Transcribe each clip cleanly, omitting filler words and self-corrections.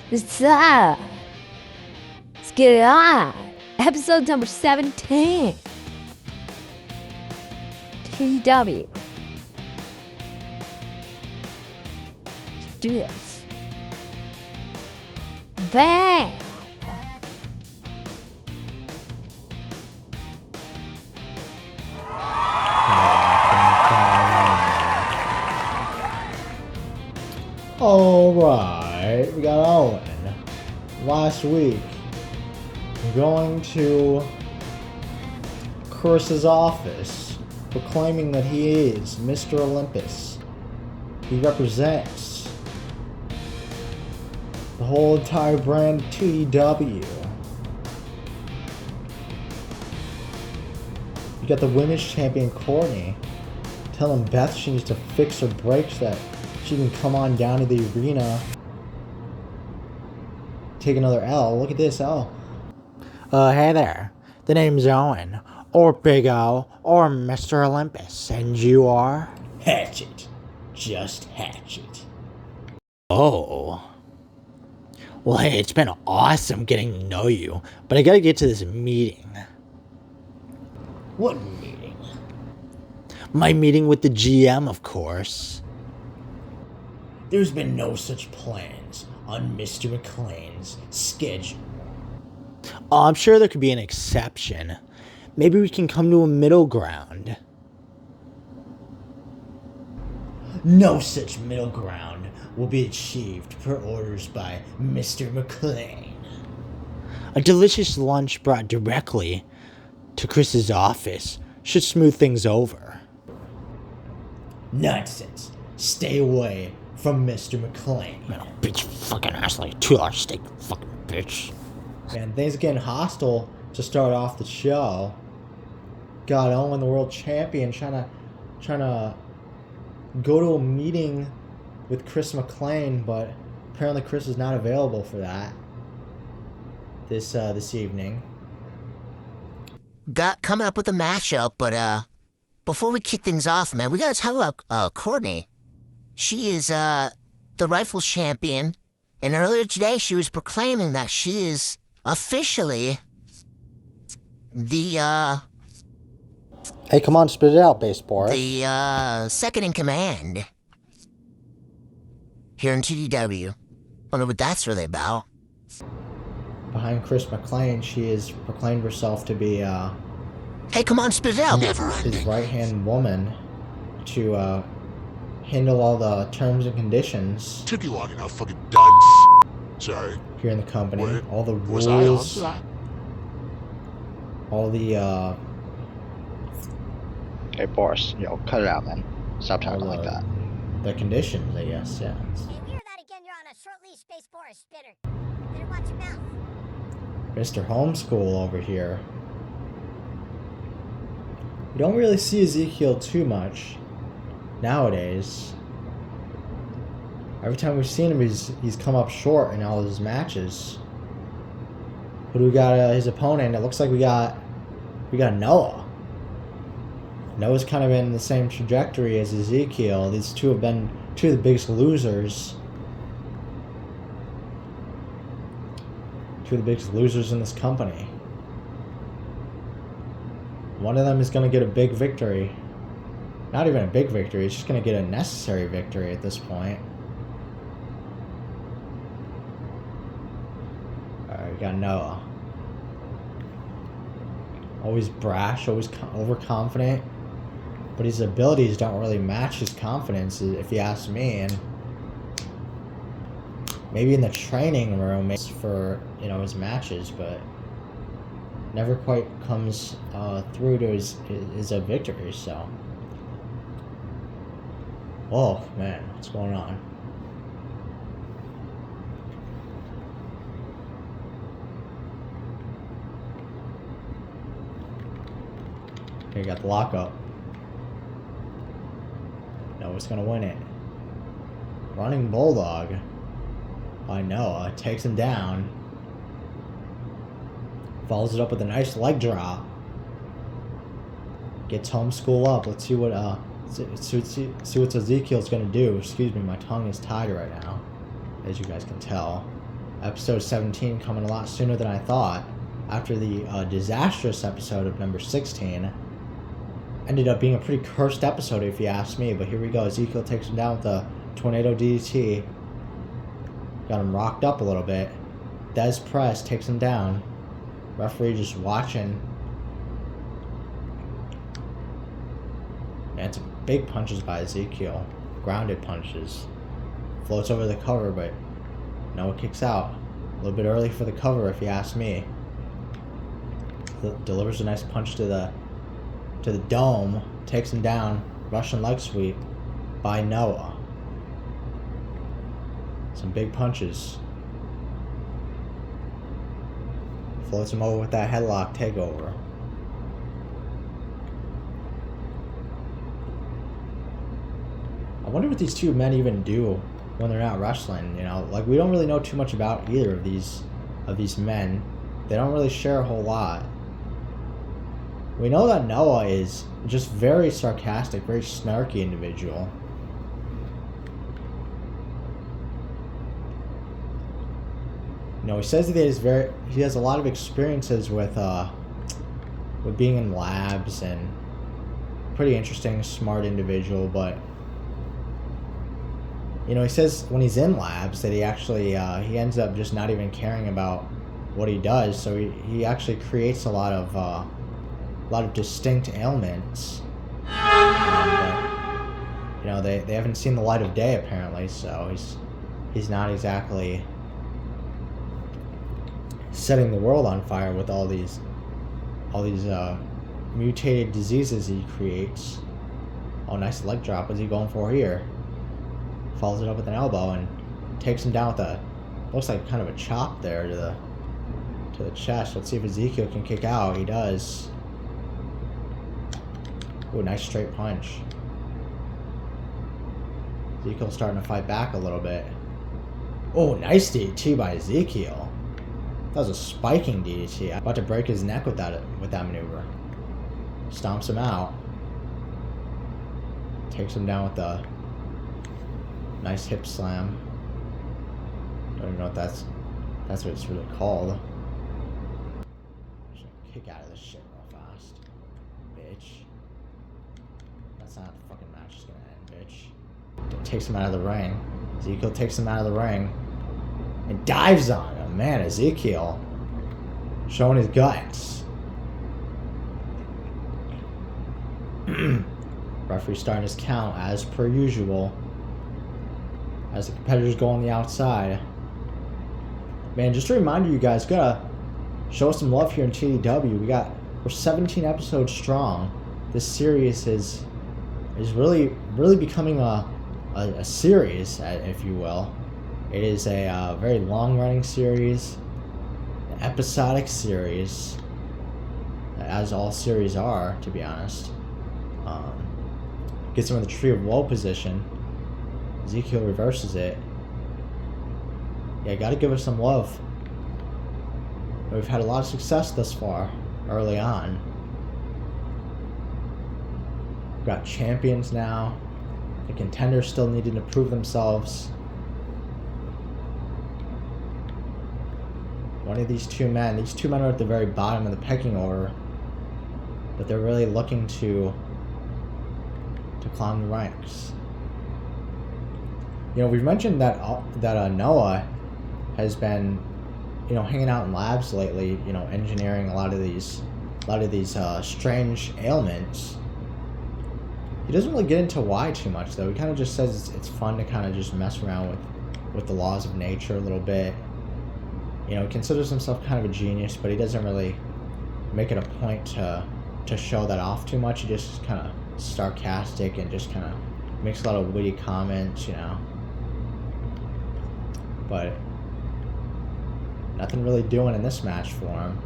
What's up? Let's get it on. Episode number 17. TW. Let's do this. Bam! Alright, we got Owen. Last week, going to Chris's office, proclaiming that he is Mr. Olympus. He represents the whole entire brand 2DW. You got the women's champion Courtney telling Beth she needs to fix her brakes, that she can come on down to the arena, take another L. Look at this L. Hey there. The name's Owen, or Big O, or Mr. Olympus, and you are? Hatchet. Just Hatchet. Oh. Well, hey, it's been awesome getting to know you, but I gotta get to this meeting. What meeting? My meeting with the GM, of course. There's been no such plans on Mr. McLean's schedule. Oh, I'm sure there could be an exception. Maybe we can come to a middle ground. No such middle ground will be achieved per orders by Mr. McLean. A delicious lunch brought directly to Chris's office should smooth things over. Nonsense. Stay away from Mr. McLean. Man, bitch, fucking ass like $2 steak, fucking bitch. Man, things are getting hostile to start off the show. God, Owen, the world champion, trying to go to a meeting with Chris McLean, but apparently Chris is not available for that this evening. Got coming up with a mashup, but before we kick things off, man, we gotta talk about Courtney. She is the rifles champion, and earlier today she was proclaiming that she is officially the Hey, come on, spit it out, Base Boris. the second in command here in TDW. Wonder what that's really about. Behind Chris McLean, she has proclaimed herself to be Hey, come on, spit it out. his right-hand woman to handle all the terms and conditions Took you long enough, fucking duds. Sorry. here in the company. What? All the Was I on rules, to that? all the Hey, Boris, cut it out, man. Stop talking like that. the conditions, I guess. Yeah. If you hear that again, you're on a short leash, Space Forest spitter. Better watch your mouth. Mr. Homeschool over here. We don't really see Ezekiel too much nowadays. Every time we've seen him, he's come up short in all his matches. But we got his opponent. It looks like we got Noah. Noah's kind of been in the same trajectory as Ezekiel. These two have been two of the biggest losers. Two of the biggest losers in this company. One of them is going to get a big victory. Not even a big victory, he's just going to get a necessary victory at this point. Alright, we got Noah. Always brash, always overconfident. But his abilities don't really match his confidence, if you ask me. And maybe in the training room for, his matches, but never quite comes through to his victory, so. Oh, man, what's going on? Okay, got the lockup. Noah's gonna win it. Running Bulldog by Noah takes him down. Follows it up with a nice leg drop. Gets Homeschool up. Let's see what Ezekiel's gonna do. Excuse me, my tongue is tied right now, as you guys can tell. Episode 17 coming a lot sooner than I thought. After the disastrous episode of number 16. Ended up being a pretty cursed episode if you ask me, but here we go. Ezekiel takes him down with a tornado DDT. Got him rocked up a little bit. Des press takes him down. Referee just watching. Man, some big punches by Ezekiel. Grounded punches. Floats over the cover, but Noah kicks out. A little bit early for the cover if you ask me. Delivers a nice punch to the dome. Takes him down. Russian leg sweep by Noah. Some big punches. Floats him over with that headlock takeover. I wonder what these two men even do when they're not wrestling. You know, like we don't really know too much about either of these men. They don't really share a whole lot. We know that Noah is just very sarcastic, very snarky individual. You know, he says that he has a lot of experiences with being in labs, and pretty interesting, smart individual, but you know, he says when he's in labs that he actually he ends up just not even caring about what he does, so he actually creates a lot of distinct ailments. But, you know, they haven't seen the light of day apparently, so he's not exactly setting the world on fire with all these mutated diseases he creates. Oh, nice leg drop. What's he going for here? Follows it up with an elbow and takes him down with a, looks like kind of a chop there to the chest. Let's see if Ezekiel can kick out. He does. Ooh, nice straight punch. Ezekiel's starting to fight back a little bit. Oh, nice DDT by Ezekiel. That was a spiking DDT. About to break his neck with that maneuver. Stomps him out. Takes him down with a nice hip slam. Don't even know if that's what it's really called. Kick out of this shit real fast, bitch. That's not how the fucking match is gonna end, bitch. Takes him out of the ring. Ezekiel takes him out of the ring and dives on him. Man, Ezekiel showing his guts. Referee starting his count as per usual. As the competitors go on the outside. Man, just a reminder, you guys gotta show us some love here in TDW. We're 17 episodes strong. This series is really becoming a series, if you will. It is a very long-running series, an episodic series, as all series are, to be honest. Gets him in the Tree of Woe position. Ezekiel reverses it. Yeah, gotta give us some love. We've had a lot of success thus far, early on. We've got champions now. The contenders still needing to prove themselves. One of these two men are at the very bottom of the pecking order, but they're really looking to climb the ranks. You know, we've mentioned that Noah has been, you know, hanging out in labs lately, you know, engineering a lot of these strange ailments. He doesn't really get into why too much, though. He kind of just says it's fun to kind of just mess around with the laws of nature a little bit. You know, he considers himself kind of a genius, but he doesn't really make it a point to show that off too much. He just is kind of sarcastic and just kind of makes a lot of witty comments, you know. But nothing really doing in this match for him.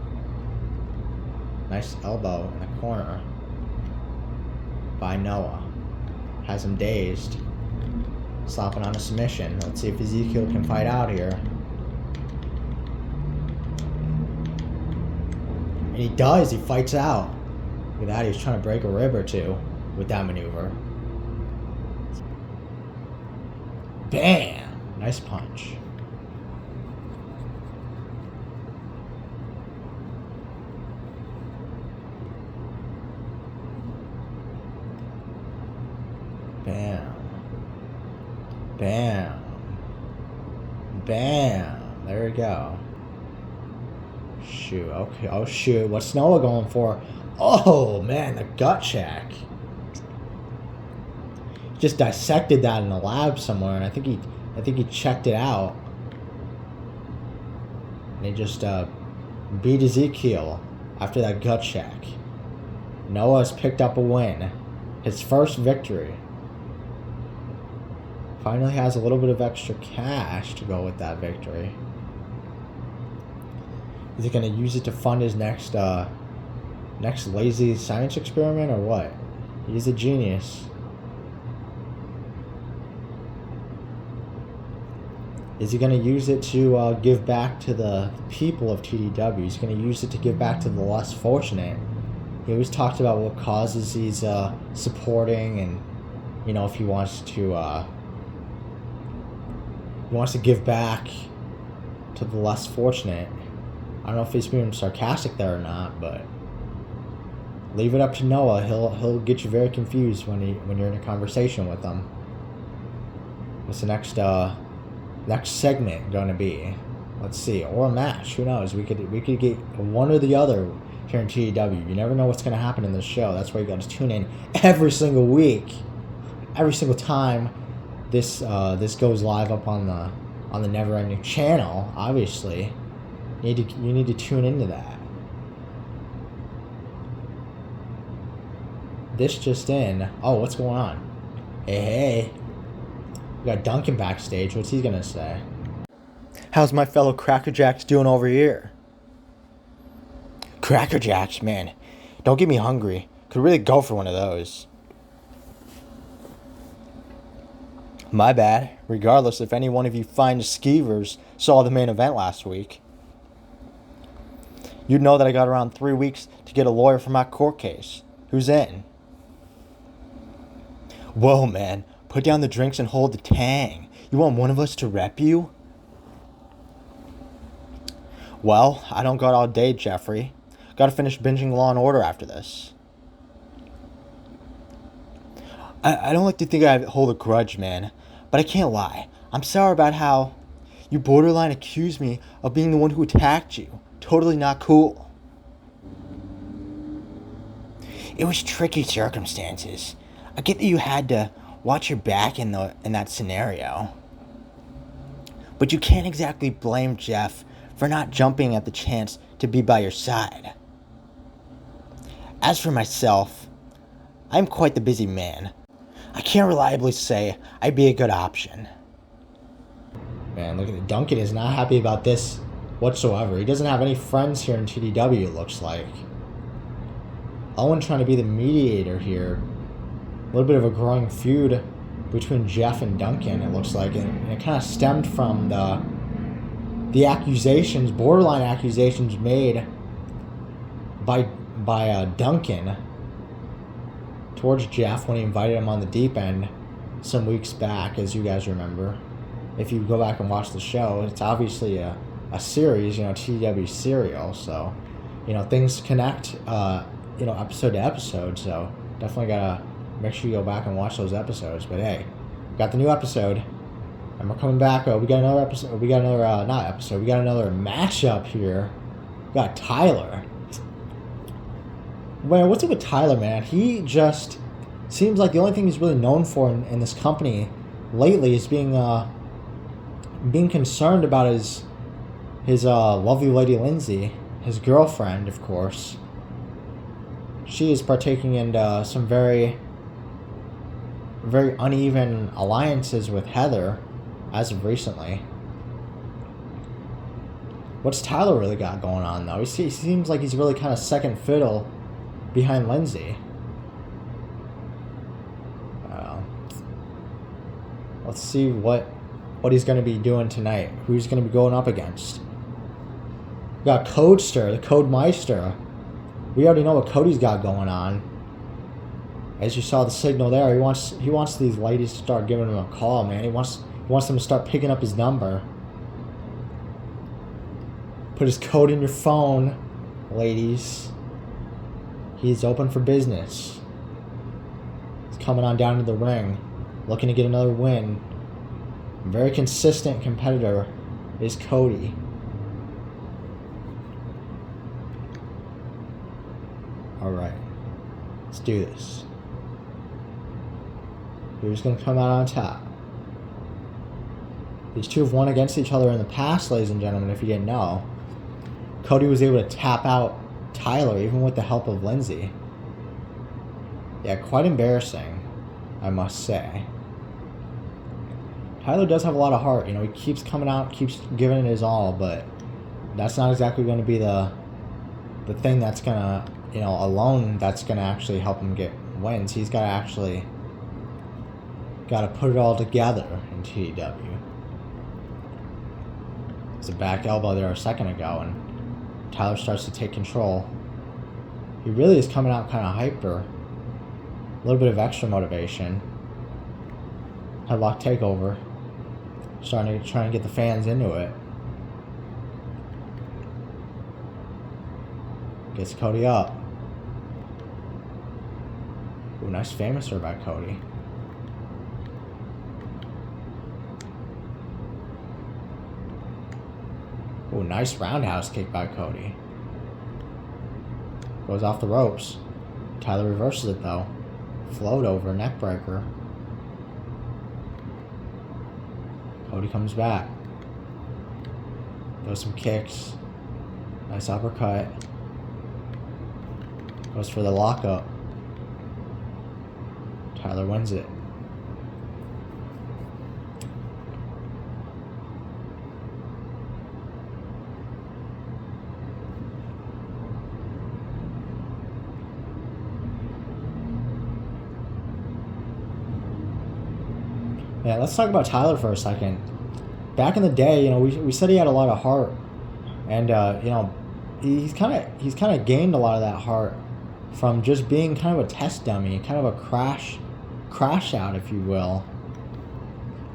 Nice elbow in the corner by Noah. Has him dazed. Slapping on a submission. Let's see if Ezekiel can fight out here. And he does. He fights out. Look at that. He's trying to break a rib or two with that maneuver. Bam! Nice punch. Bam. Bam. There we go. Shoot. Okay. Oh, shoot. What's Noah going for? Oh, man. The gut check. Just dissected that in a lab somewhere, and I think he checked it out. And he just beat Ezekiel after that gut check. Noah's picked up a win. His first victory. Finally has a little bit of extra cash to go with that victory. Is he going to use it to fund his next lazy science experiment or what? He's a genius. Is he going to use it to give back to the people of TDW? He's going to use it to give back to the less fortunate. He always talks about what causes he's supporting, and if he wants to give back to the less fortunate. I don't know if he's being sarcastic there or not, but leave it up to Noah. He'll get you very confused when you're in a conversation with him. What's the next segment going to be? Let's see, or a match. Who knows? We could get one or the other here in TDW. You never know what's going to happen in this show. That's why you got to tune in every single week, every single time this goes live up on the Never Ending channel. Obviously, you need to tune into that. This just in. Oh, what's going on? Hey. We got Duncan backstage. What's he gonna say? How's my fellow Cracker Jacks doing over here? Cracker Jacks, man. Don't get me hungry. Could really go for one of those. My bad. Regardless if any one of you fine skeevers saw the main event last week. You'd know that I got around 3 weeks to get a lawyer for my court case. Who's in? Whoa, man. Put down the drinks and hold the tang. You want one of us to rep you? Well, I don't got all day, Jeffrey. Gotta finish binging Law & Order after this. I don't like to think I hold a grudge, man. But I can't lie. I'm sorry about how you borderline accused me of being the one who attacked you. Totally not cool. It was tricky circumstances. I get that you had to watch your back in that scenario. But you can't exactly blame Jeff for not jumping at the chance to be by your side. As for myself, I'm quite the busy man. I can't reliably say I'd be a good option. Man, look at it. Duncan is not happy about this whatsoever. He doesn't have any friends here in TDW, it looks like. Owen trying to be the mediator here. A little bit of a growing feud between Jeff and Duncan, it looks like, and it kind of stemmed from the accusations, borderline accusations made by Duncan towards Jeff when he invited him on the deep end some weeks back, as you guys remember. If you go back and watch the show, it's obviously a series, TDW serial, so things connect, episode to episode. So definitely gotta make sure you go back and watch those episodes. But hey, got the new episode, and we're coming back. We got another episode. We got another We got another matchup here. We got Tyler. Man, what's up with Tyler, man? He just seems like the only thing he's really known for in this company lately is being concerned about his lovely lady Lindsay, his girlfriend, of course. She is partaking in some very, very uneven alliances with Heather as of recently. What's Tyler really got going on, though? He seems like he's really kind of second fiddle behind Lindsay. Let's see what he's going to be doing tonight. Who he's going to be going up against. We got Codester, the Code Meister. We already know what Cody's got going on. As you saw the signal there, he wants these ladies to start giving him a call, man. He wants them to start picking up his number. Put his code in your phone, ladies. He's open for business. He's coming on down to the ring, looking to get another win A very consistent competitor is Cody. Alright. Let's do this. Who's going to come out on top? These two have won against each other in the past, ladies and gentlemen, if you didn't know. Cody was able to tap out Tyler, even with the help of Lindsay. Yeah, quite embarrassing, I must say. Tyler does have a lot of heart. You know, he keeps coming out, keeps giving it his all, but that's not exactly going to be the thing that's going to, you know, alone that's going to actually help him get wins. He's got to actually put it all together in TDW. There's a back elbow there a second ago, and Tyler starts to take control. He really is coming out kind of hyper. A little bit of extra motivation. Headlock takeover. Trying to get the fans into it. Gets Cody up. Ooh, nice famouser by Cody. Ooh, nice roundhouse kick by Cody. Goes off the ropes. Tyler reverses it though. Float over, neck breaker. Cody comes back. Throws some kicks. Nice uppercut. Goes for the lockup. Tyler wins it. Yeah, let's talk about Tyler for a second. Back in the day, you know, we said he had a lot of heart, and you know, he's kind of gained a lot of that heart from just being kind of a test dummy, kind of a crash out, if you will.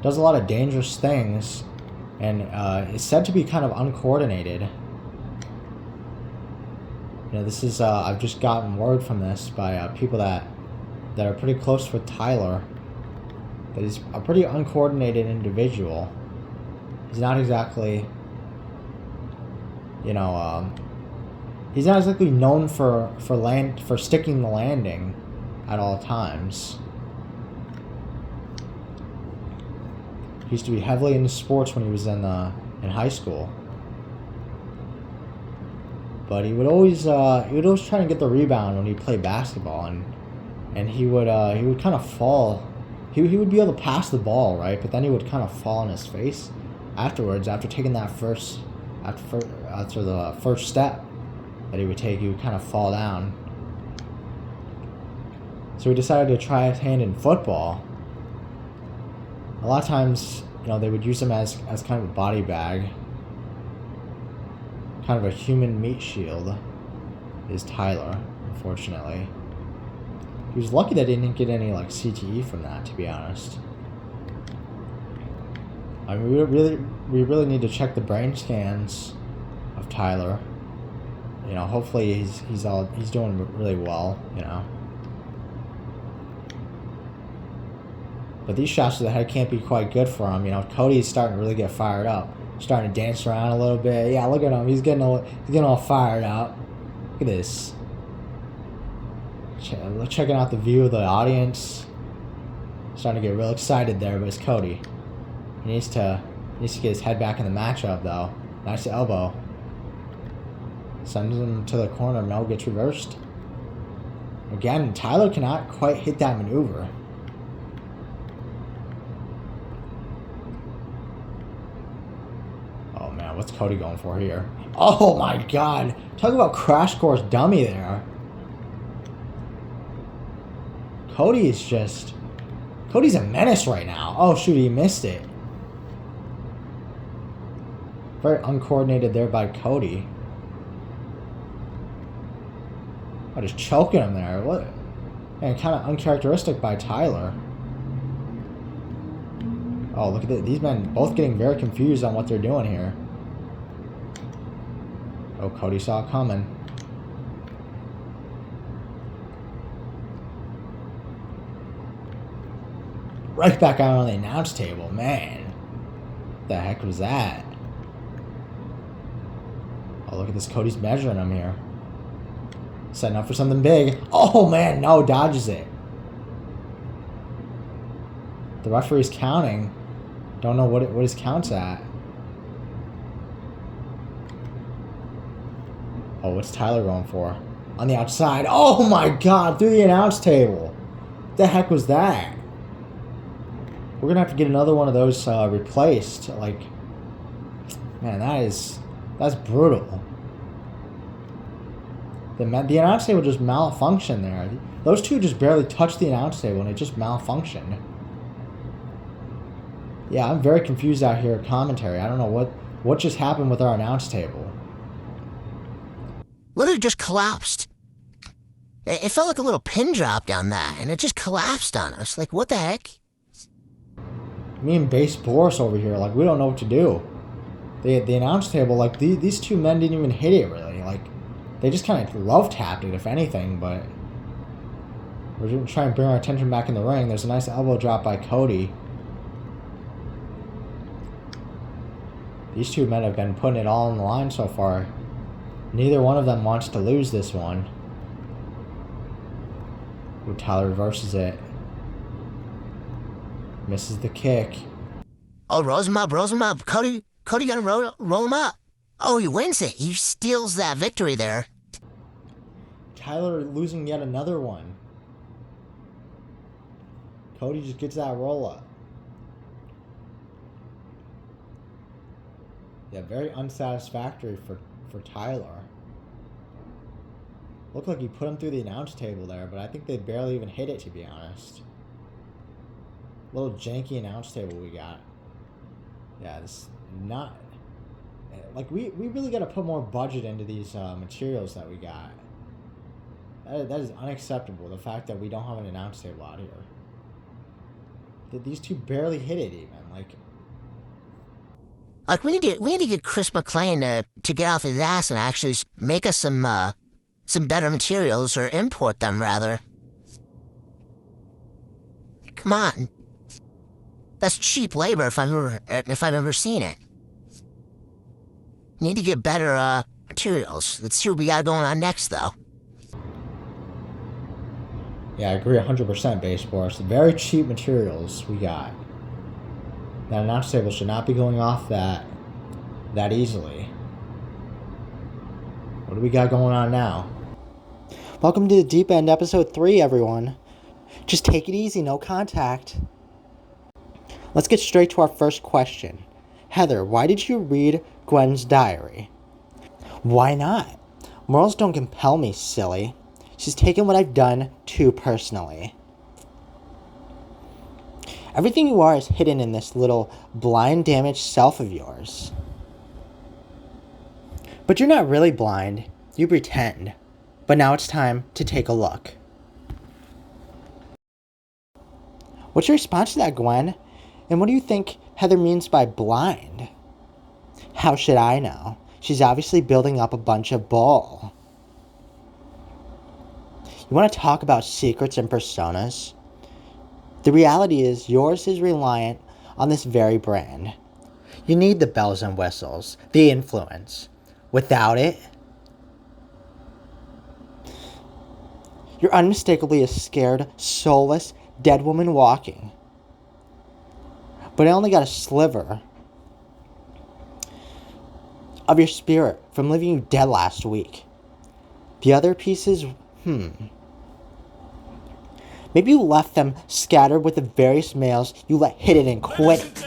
Does a lot of dangerous things, and is said to be kind of uncoordinated. You know, this is I've just gotten word from this by people that are pretty close with Tyler. That he's a pretty uncoordinated individual. He's not exactly, you know, he's not exactly known for sticking the landing at all times. He used to be heavily into sports when he was in high school, but he would always try to get the rebound when he played basketball, and he would kind of fall. He would be able to pass the ball, right? But then he would kind of fall on his face afterwards, after taking that after the first step that he would take, he would kind of fall down. So he decided to try his hand in football. A lot of times, you know, they would use him as kind of a body bag. Kind of a human meat shield is Tyler, unfortunately. He was lucky that he didn't get any like CTE from that, to be honest. I mean, we really need to check the brain scans of Tyler. You know, hopefully he's doing really well. You know, but these shots to the head can't be quite good for him. You know, Cody's starting to really get fired up, starting to dance around a little bit. Yeah, look at him. He's getting all fired up. Look at this. Checking out the view of the audience. Starting to get real excited there, but it's Cody. He needs to get his head back in the matchup though. Nice elbow. Sends him to the corner. No, gets reversed. Again, Tyler cannot quite hit that maneuver. Oh man, what's Cody going for here? Oh my god! Talk about crash course dummy there. Cody's a menace right now. Oh shoot, he missed it. Very uncoordinated there by Cody. Oh, just choking him there. What? And kind of uncharacteristic by Tyler. Oh, look at these men both getting very confused on what they're doing here. Oh, Cody saw it coming. Right back out on the announce table, man. The heck was that? Oh, look at this. Cody's measuring him here. Setting up for something big. Oh, man. No, dodges it. The referee's counting. Don't know what his count's at. Oh, what's Tyler going for? On the outside. Oh, my God. Through the announce table. The heck was that? We're going to have to get another one of those replaced. Like, man, that's brutal. The announce table just malfunctioned there. Those two just barely touched the announce table and it just malfunctioned. Yeah, I'm very confused out here at commentary. I don't know what just happened with our announce table. Literally just collapsed. It felt like a little pin drop down that, and it just collapsed on us. Like, what the heck? Me and Base Boris over here, like, we don't know what to do. The announce table, like, these two men didn't even hit it, really. Like, they just kind of love tapped it, if anything, but we're going to try and bring our attention back in the ring. There's a nice elbow drop by Cody. These two men have been putting it all on the line so far. Neither one of them wants to lose this one. Ooh, Tyler reverses it. Misses the kick. Oh, rolls him up. Cody gonna roll him up. Oh, he wins it. He steals that victory there. Tyler losing yet another one. Cody just gets that roll up. Yeah, very unsatisfactory for Tyler. Looked like he put him through the announce table there, but I think they barely even hit it, to be honest. Little janky announce table we got. Yeah, this not... Like, we really got to put more budget into these materials that we got. That is unacceptable, the fact that we don't have an announce table out here. These two barely hit it, even. Like, we need to get Chris McClain to get off his ass and actually make us some better materials, or import them, rather. Come on. That's cheap labor if I've ever seen it. Need to get better materials. Let's see what we got going on next, though. Yeah, I agree 100%, Base Boris. Very cheap materials we got. That announce table should not be going off that easily. What do we got going on now? Welcome to the Deep End, episode 3, everyone. Just take it easy, no contact. Let's get straight to our first question. Heather, why did you read Gwen's diary? Why not? Morals don't compel me, silly. She's taken what I've done too personally. Everything you are is hidden in this little blind, damaged self of yours. But you're not really blind. You pretend. But now it's time to take a look. What's your response to that, Gwen? And what do you think Heather means by blind? How should I know? She's obviously building up a bunch of bull. You want to talk about secrets and personas? The reality is yours is reliant on this very brand. You need the bells and whistles, the influence. Without it, you're unmistakably a scared, soulless, dead woman walking. But I only got a sliver of your spirit from leaving you dead last week. The other pieces, maybe you left them scattered with the various males you let hit it and quit.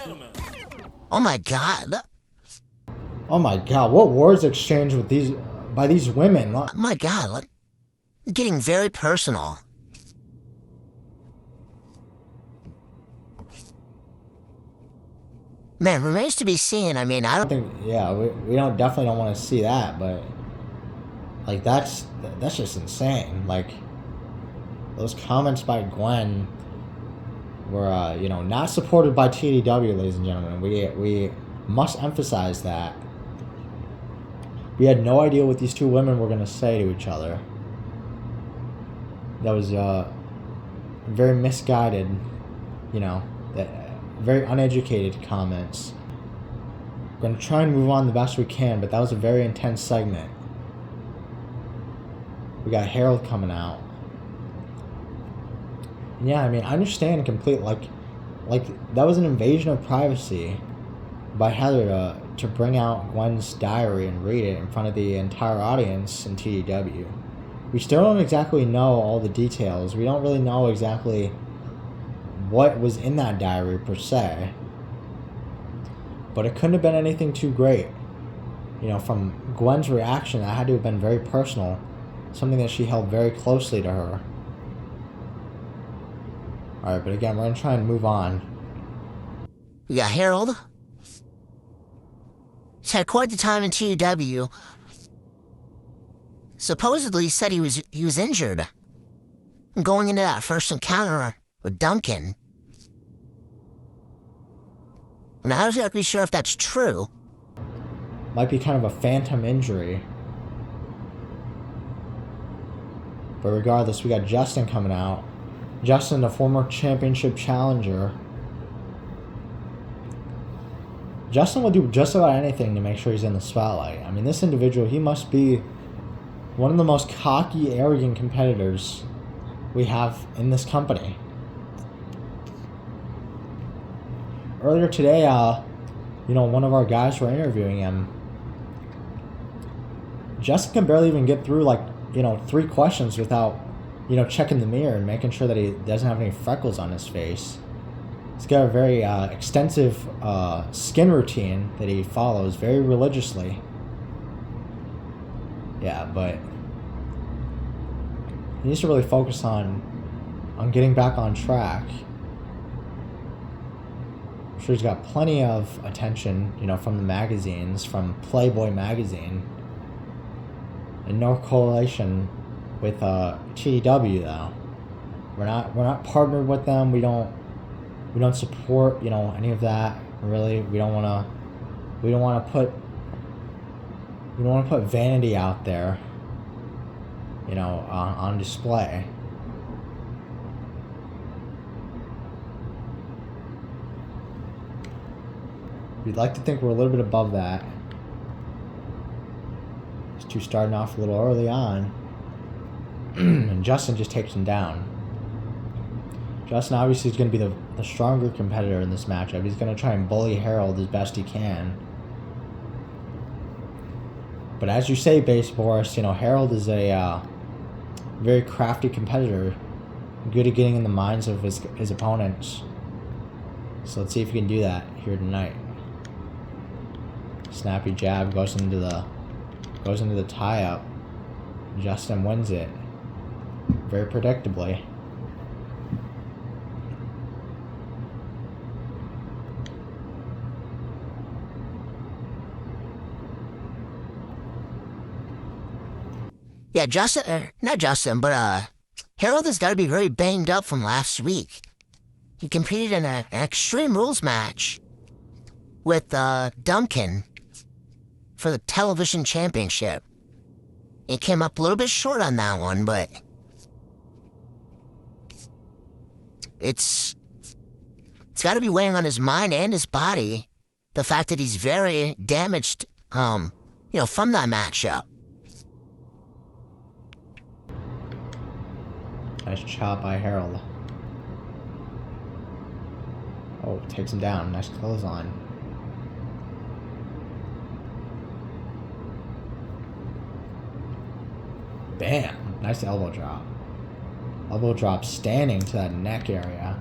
Oh my God. Oh my God, what words exchanged by these women? Oh my God. Getting very personal. Man, remains to be seen. I mean, I don't think, yeah, we definitely don't want to see that, but like that's just insane. Like, those comments by Gwen were not supported by TDW, ladies and gentlemen. We must emphasize that. We had no idea what these two women were going to say to each other. That was very misguided, very uneducated comments. We're going to try and move on the best we can, but that was a very intense segment. We got Harold coming out. And yeah, I mean, I understand completely. Like that was an invasion of privacy by Heather to bring out Gwen's diary and read it in front of the entire audience in TDW. We still don't exactly know all the details. We don't really know exactly what was in that diary per se. But it couldn't have been anything too great. You know, from Gwen's reaction, that had to have been very personal. Something that she held very closely to her. Alright, but again, we're going to try and move on. We got Harold. He's had quite the time in TW. Supposedly he said he was injured. Going into that first encounter with Duncan. I'm not exactly sure if that's true. Might be kind of a phantom injury. But regardless, we got Justin coming out. Justin, the former championship challenger. Justin will do just about anything to make sure he's in the spotlight. I mean, this individual, he must be one of the most cocky, arrogant competitors we have in this company. Earlier today, one of our guys were interviewing him. Justin can barely even get through, 3 questions without, checking the mirror and making sure that he doesn't have any freckles on his face. He's got a very extensive skin routine that he follows very religiously. Yeah, but he needs to really focus on getting back on track. I'm sure he's got plenty of attention, from the magazines, from Playboy magazine. And no correlation with TW though. We're not partnered with them. We don't support any of that. Really, we don't want to put vanity out there. On display. We'd like to think we're a little bit above that. These two starting off a little early on. And Justin just takes him down. Justin obviously is going to be the stronger competitor in this matchup. He's going to try and bully Harold as best he can. But as you say, Base Boris, Harold is a very crafty competitor. Good at getting in the minds of his opponents. So let's see if he can do that here tonight. Snappy jab goes into the tie-up. Justin wins it. Very predictably. Yeah, not Justin, but Harold has got to be very banged up from last week. He competed in an Extreme Rules match with Duncan for the television championship. He came up a little bit short on that one, but it's got to be weighing on his mind and his body, the fact that he's very damaged, from that matchup. Nice chop by Harold. Oh, takes him down. Nice clothesline. Bam! Nice elbow drop. Elbow drop standing to that neck area.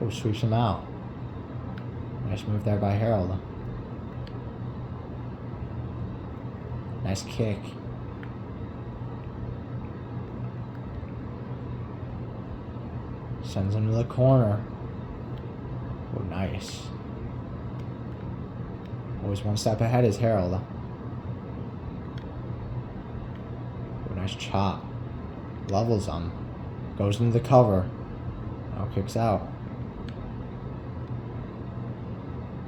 Oh, sweeps him out. Nice move there by Harold. Nice kick. Sends him to the corner. Oh, nice. Always one step ahead is Harold. Oh, nice chop. Levels him. Goes into the cover. Now kicks out.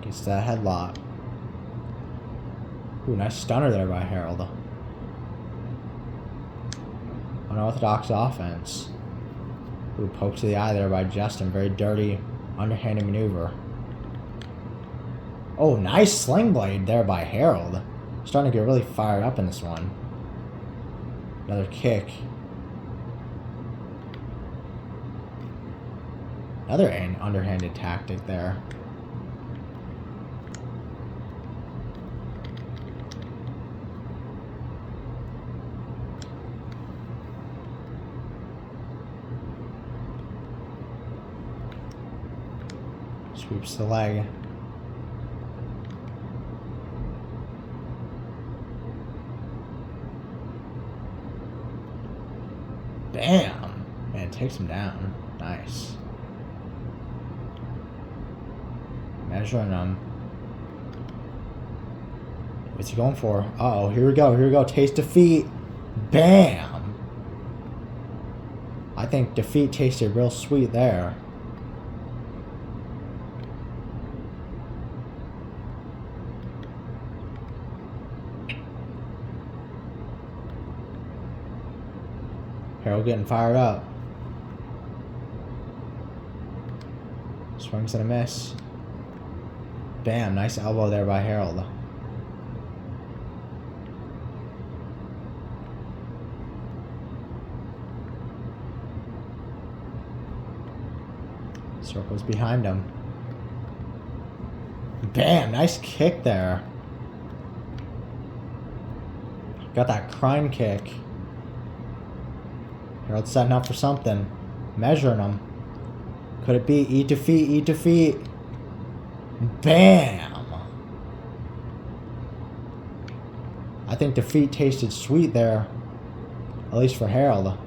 Gets to that headlock. Ooh, nice stunner there by Harold. Unorthodox offense. Ooh, poke to the eye there by Justin. Very dirty, underhanded maneuver. Oh, nice sling blade there by Harold. Starting to get really fired up in this one. Another kick. Another underhanded tactic there. Sweeps the leg. Bam! Man, takes him down. Nice. Measuring him. What's he going for? Uh-oh, here we go, here we go. Taste defeat. Bam! I think defeat tasted real sweet there. Harold getting fired up. Swings and a miss. Bam, nice elbow there by Harold. Circles behind him. Bam, nice kick there. Got that crime kick. Harold setting up for something. Measuring him. Could it be eat defeat, eat defeat? Bam! I think defeat tasted sweet there. At least for Harold.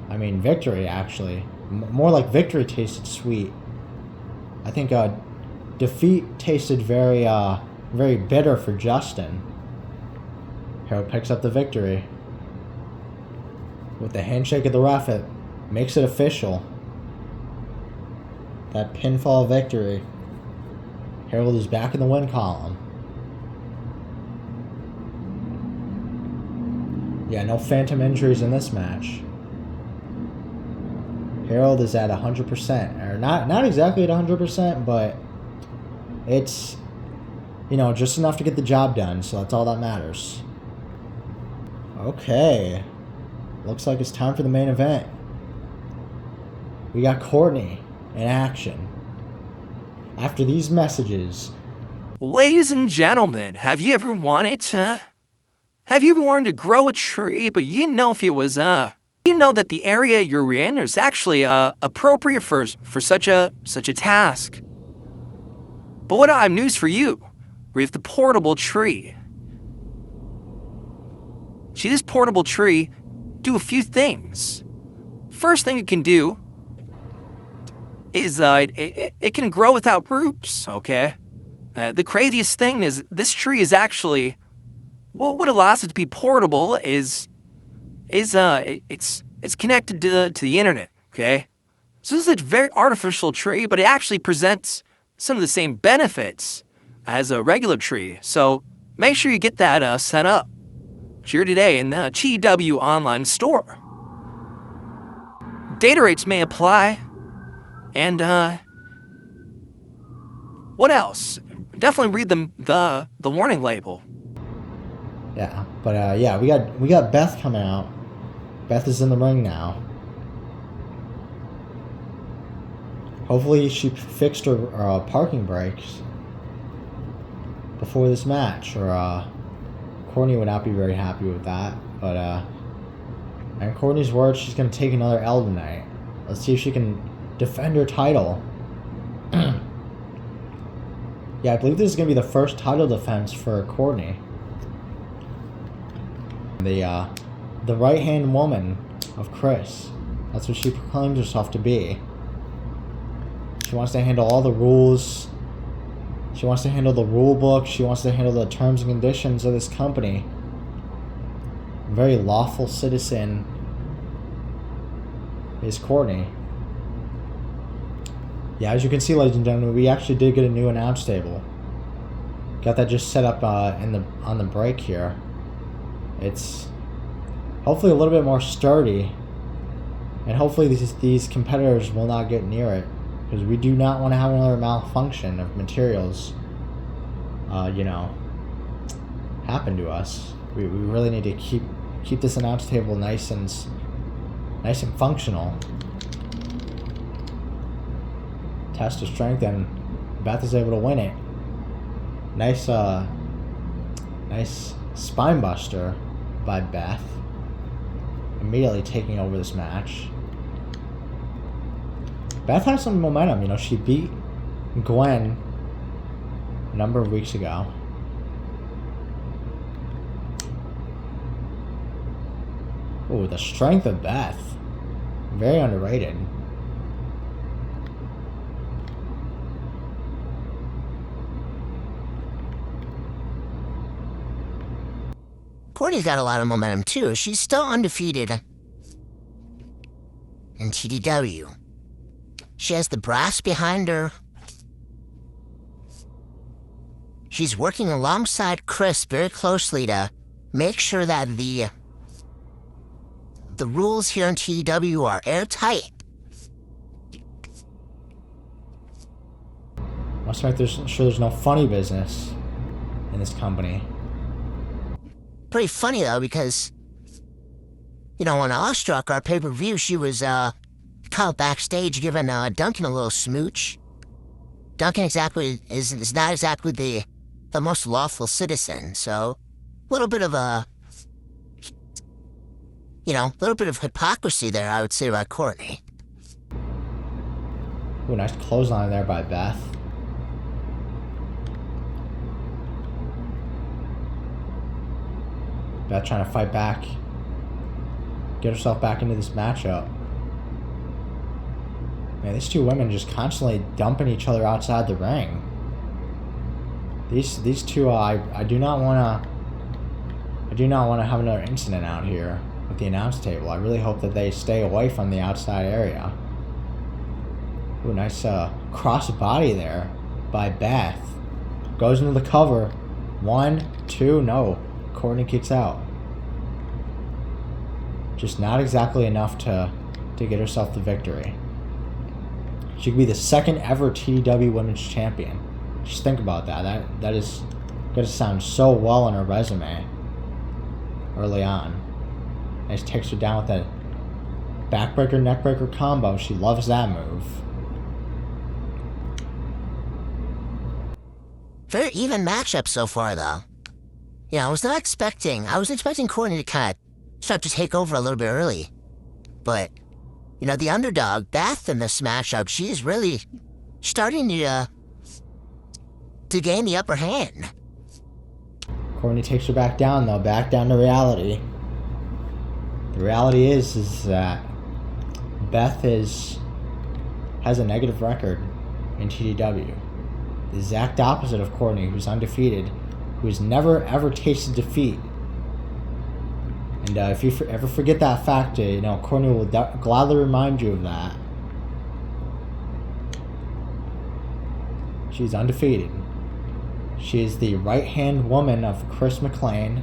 I mean, victory, actually. More like victory tasted sweet. I think defeat tasted very, very bitter for Justin. Harold picks up the victory. With the handshake of the ref, it makes it official. That pinfall victory. Harold is back in the win column. Yeah, no phantom injuries in this match. Harold is at 100%. Or not exactly at 100%, but it's, you know, just enough to get the job done, so that's all that matters. Okay. Looks like it's time for the main event. We got Courtney in action. After these messages. Ladies and gentlemen, have you ever wanted to grow a tree, but you didn't know if it was, you know that the area you're in is actually, appropriate for such a task. But what I have news for you. We have the portable tree. See, this portable tree do a few things. First thing it can do is it can grow without roots, okay? The craziest thing is this tree is actually, well, what allows it to be portable is it's connected to the internet, okay? So this is a very artificial tree, but it actually presents some of the same benefits as a regular tree. So make sure you get that set up. Here today in the GW online store. Data rates may apply. And what else? Definitely read the warning label. Yeah, but yeah, we got Beth coming out. Beth is in the ring now. Hopefully she fixed her parking brakes before this match, or Courtney would not be very happy with that. But in Courtney's words, she's gonna take another L tonight. Let's see if she can defend her title. Yeah, I believe this is gonna be the first title defense for Courtney. The right-hand woman of Chris. That's what she proclaims herself to be. She wants to handle all the rules. She wants to handle the rule book. She wants to handle the terms and conditions of this company. A very lawful citizen is Courtney. Yeah, as you can see, ladies and gentlemen, we actually did get a new announce table. Got that just set up on the break here. It's hopefully a little bit more sturdy And hopefully these competitors will not get near it, because we do not want to have another malfunction of materials, happen to us. We really need to keep this announce table nice and functional. Test of strength, and Beth is able to win it. Nice spine buster by Beth. Immediately taking over this match. Beth has some momentum, she beat Gwen a number of weeks ago. Ooh, the strength of Beth. Very underrated. Courtney's got a lot of momentum too. She's still undefeated in TDW. She has the brass behind her. She's working alongside Chris very closely to make sure that the rules here in TDW are airtight. Must make sure there's no funny business in this company. Pretty funny though, because on Awestruck, our pay-per-view, she was caught backstage giving Duncan a little smooch. Duncan is not exactly the most lawful citizen, so a little bit of hypocrisy there, I would say, about Courtney. Ooh, nice clothesline there by Beth. Beth trying to fight back. Get herself back into this matchup. Man, these two women just constantly dumping each other outside the ring. These two, I do not want to have another incident out here with the announce table. I really hope that they stay away from the outside area. Ooh, nice cross body there by Beth. Goes into the cover. 1, 2, no. Courtney kicks out. Just not exactly enough to get herself the victory. She could be the second ever TDW Women's Champion. Just think about that. That is going to sound so well on her resume early on. Nice takes her down with that backbreaker, neckbreaker combo. She loves that move. Very even matchup so far, though. I was expecting Courtney to kind of start to take over a little bit early. But, the underdog, Beth, in this matchup, she's really starting to gain the upper hand. Courtney takes her back down, though. Back down to reality. The reality is that Beth has a negative record in TDW. The exact opposite of Courtney, who's undefeated, who's never ever tasted defeat. And if you ever forget that fact, Courtney will gladly remind you of that. She's undefeated. She is the right-hand woman of Chris McLean.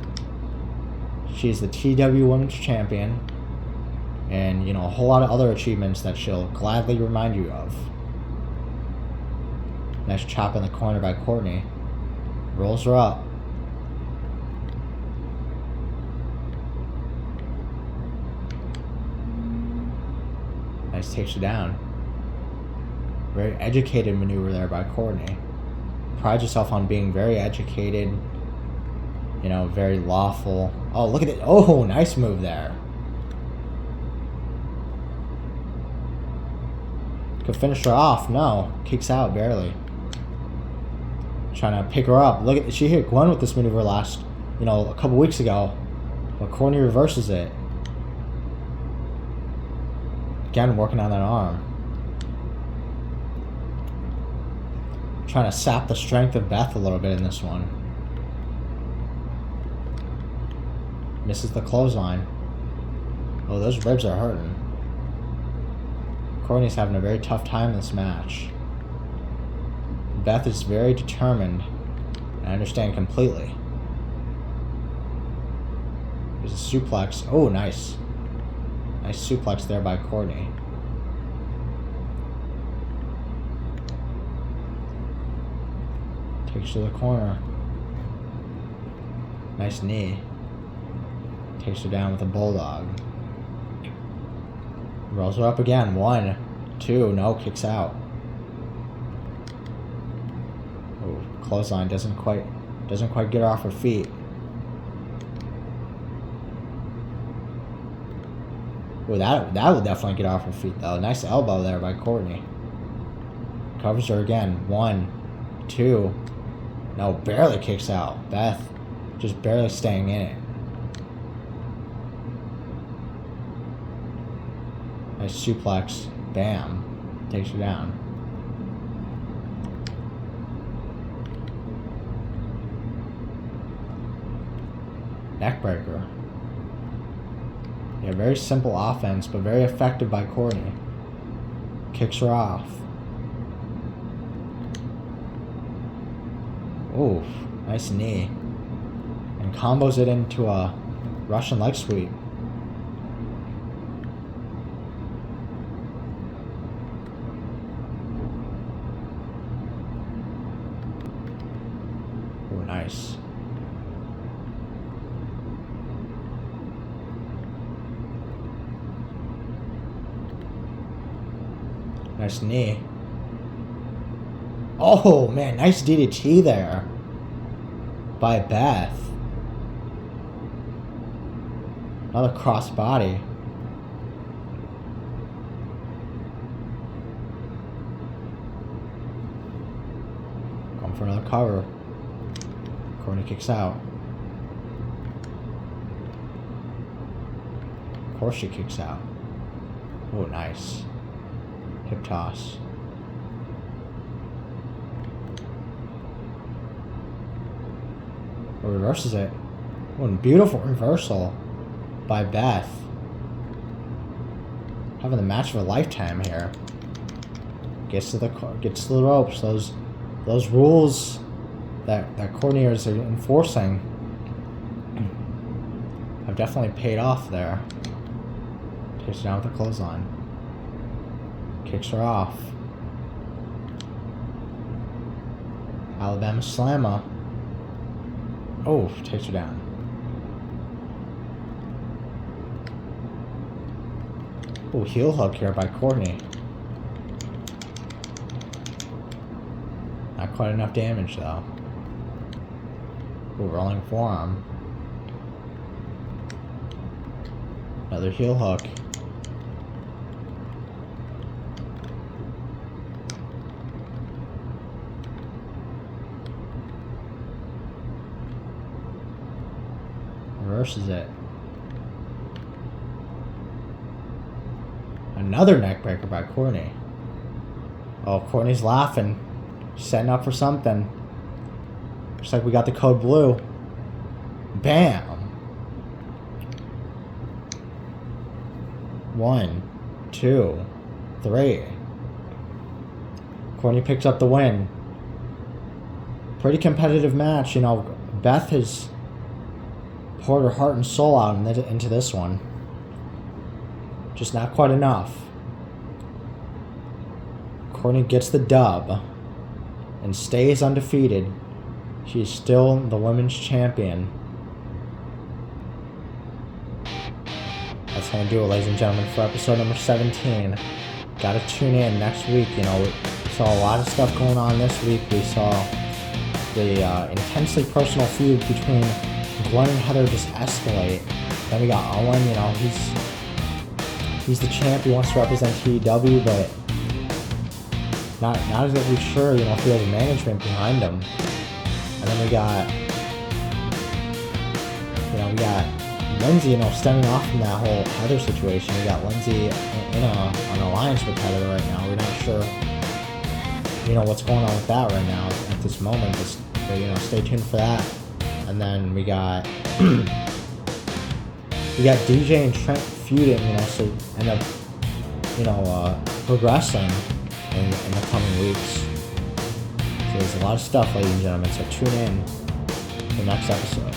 She is the TW Women's Champion. And, a whole lot of other achievements that she'll gladly remind you of. Nice chop in the corner by Courtney. Rolls her up. Nice takes her down. Very educated maneuver there by Courtney. Prides herself on being very educated. Very lawful. Oh, look at it. Oh, nice move there. Could finish her off. No. Kicks out barely. Trying to pick her up. Look at, she hit Gwen with this maneuver last, a couple weeks ago. But Courtney reverses it. Again, working on that arm. Trying to sap the strength of Beth a little bit in this one. Misses the clothesline. Oh, those ribs are hurting. Courtney's having a very tough time in this match. Beth is very determined. I understand completely. There's a suplex. Oh, nice. Nice suplex there by Courtney. Takes to the corner. Nice knee. Takes her down with a bulldog. Rolls her up again. 1, 2, no, kicks out. Oh, clothesline doesn't quite get her off her feet. Oh, that will definitely get her off her feet though. Nice elbow there by Courtney. Covers her again. 1, 2. No, barely kicks out. Beth just barely staying in it. Nice suplex. Bam. Takes her down. Neckbreaker. Yeah, very simple offense, but very effective by Courtney. Kicks her off. Oof, nice knee. And combos it into a Russian leg sweep. Oh, nice. Nice knee. Oh, man, nice DDT there by Beth. Another crossbody. Going for another cover. Courtney kicks out. Of course she kicks out. Oh, nice. Hip toss. Reverses it. Oh, and beautiful reversal by Beth. Having the match of a lifetime here. Gets to the ropes. Those rules that Courtney is enforcing have definitely paid off there. Takes her down with a clothesline. Kicks her off. Alabama Slammer. Oh, takes her down. Oh, heel hook here by Courtney. Not quite enough damage though. Oh, rolling forearm. Another heel hook. Reverses it. Another neckbreaker by Courtney. Oh, Courtney's laughing. Setting up for something. Looks like we got the code blue. Bam! 1, 2, 3. Courtney picks up the win. Pretty competitive match, you know. Beth has poured her heart and soul out into this one. Just not quite enough. Courtney gets the dub and stays undefeated. She's still the women's champion. That's going to do it, ladies and gentlemen, for episode number 17. Gotta tune in next week. You know, we saw a lot of stuff going on this week. We saw the intensely personal feud between Gwen and Heather just escalate. Then we got Owen, you know, he's the champ, he wants to represent TEW, but not exactly sure, you know, if he has management behind him. And then we got Lindsay, you know, stemming off from that whole Heather situation. We got Lindsay in an alliance with Heather right now. We're not sure, you know, what's going on with that right now at this moment. Just, you know, stay tuned for that. And then we got DJ and Trent feuding, you know, so end up, you know, progressing in the coming weeks. So there's a lot of stuff, ladies and gentlemen, so tune in to the next episode.